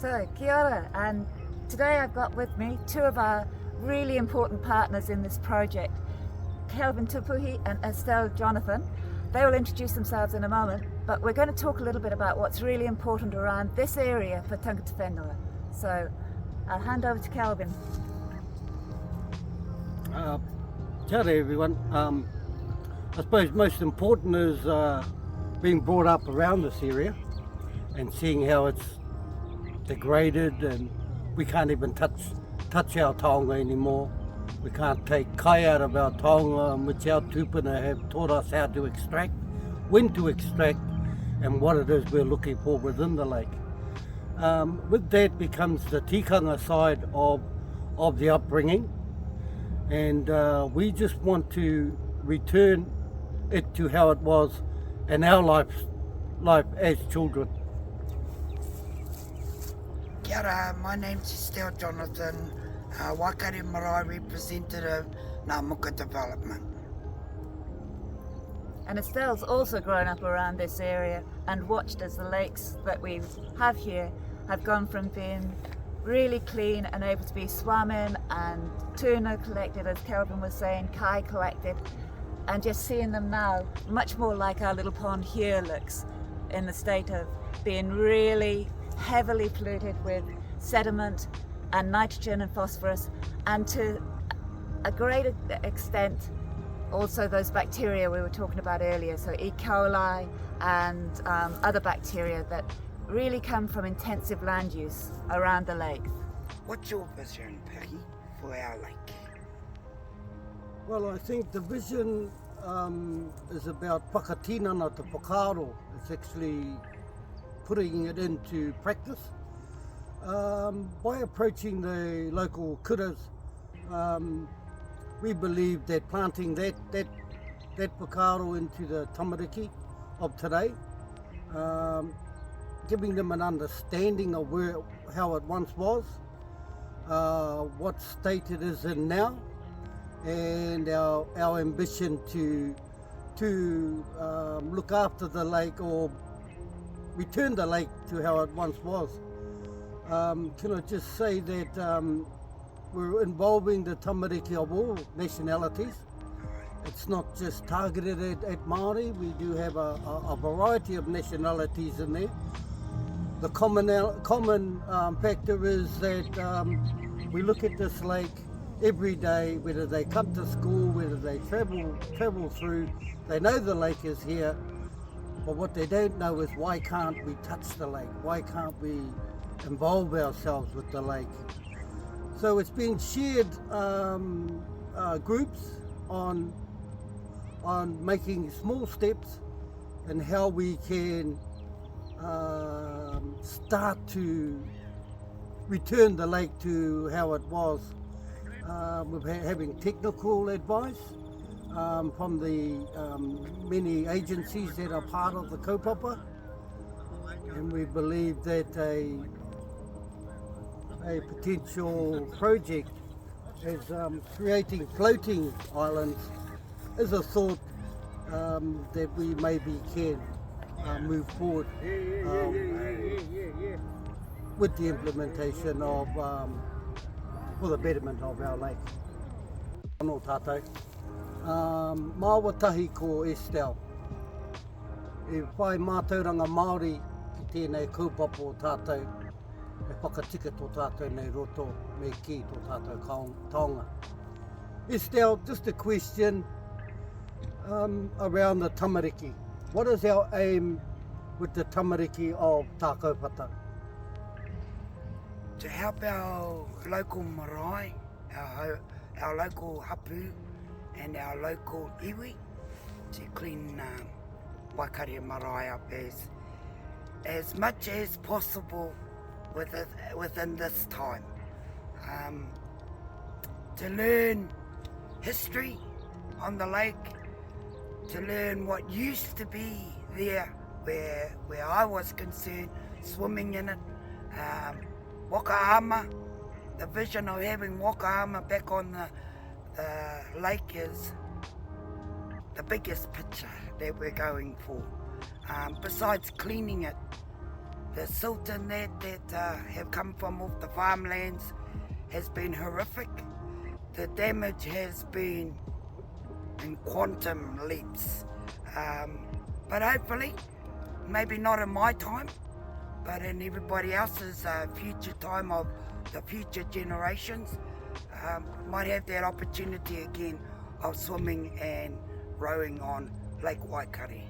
So, kia ora, and today I've got with me two of our really important partners in this project, Kelvin Tupuhi and Estelle Johnathan. They will introduce themselves in a moment, but we're going to talk a little bit about what's really important around this area for tangata whenua. So, I'll hand over to Kelvin. Kia ora everyone. I suppose most important is being brought up around this area and seeing how it's degraded, and we can't even touch our taonga anymore. We can't take kai out of our taonga, which our tupuna have taught us how to extract, when to extract, and what it is we're looking for within the lake. With that becomes the tikanga side of the upbringing, and we just want to return it to how it was in our life as children. Kia ora, my name's Estelle Johnathan, Waikare Marae representative, Ngā Muka Development. And Estelle's also grown up around this area and watched as the lakes that we have here have gone from being really clean and able to be swum in, and tuna collected, as Kelvin was saying, kai collected, and just seeing them now much more like our little pond here looks, in the state of being really heavily polluted with sediment and nitrogen and phosphorus, and to a great extent also those bacteria we were talking about earlier, so E. coli and other bacteria that really come from intensive land use around the lake. What's your vision, Paki, for our lake? Well, I think the vision is about whakatinana to whakaaro. It's actually putting it into practice. By approaching the local kuras, we believe that planting that whakaaro into the tamariki of today, giving them an understanding of how it once was, what state it is in now, and our ambition to look after the lake, or return the lake to how it once was. Can I just say that we're involving the tamariki of all nationalities. It's not just targeted at Māori. We do have a variety of nationalities in there. The common factor is that we look at this lake every day, whether they come to school, whether they travel through. They know the lake is here, but what they don't know is, why can't we touch the lake? Why can't we involve ourselves with the lake? So it's been shared groups on making small steps and how we can start to return the lake to how it was. We're having technical advice from the many agencies that are part of the kaupapa, and we believe that a potential project as creating floating islands is a thought that we maybe can move forward with the implementation of for the betterment of our lake. Anō tātou. Māua tahi ko Estelle. E whai mātauranga Māori ki tēnei kaupapa o tātou, e whakatika tō tātou nei roto, me ki tō tātou Taonga. Estelle, just a question around the tamariki. What is our aim with the tamariki of tā kaupata? To help our local marae, our local hapu and our local iwi, to clean Waikare marae up as much as possible within this time. To learn history on the lake, to learn what used to be there where I was concerned, swimming in it. Wakaama, the vision of having wakaama back on the lake is the biggest picture that we're going for. Besides cleaning it, The silt in that have come from off the farmlands has been horrific. The damage has been in quantum leaps. But hopefully, maybe not in my time, but in everybody else's future time of the future generations, might have that opportunity again of swimming and rowing on Lake Waikare.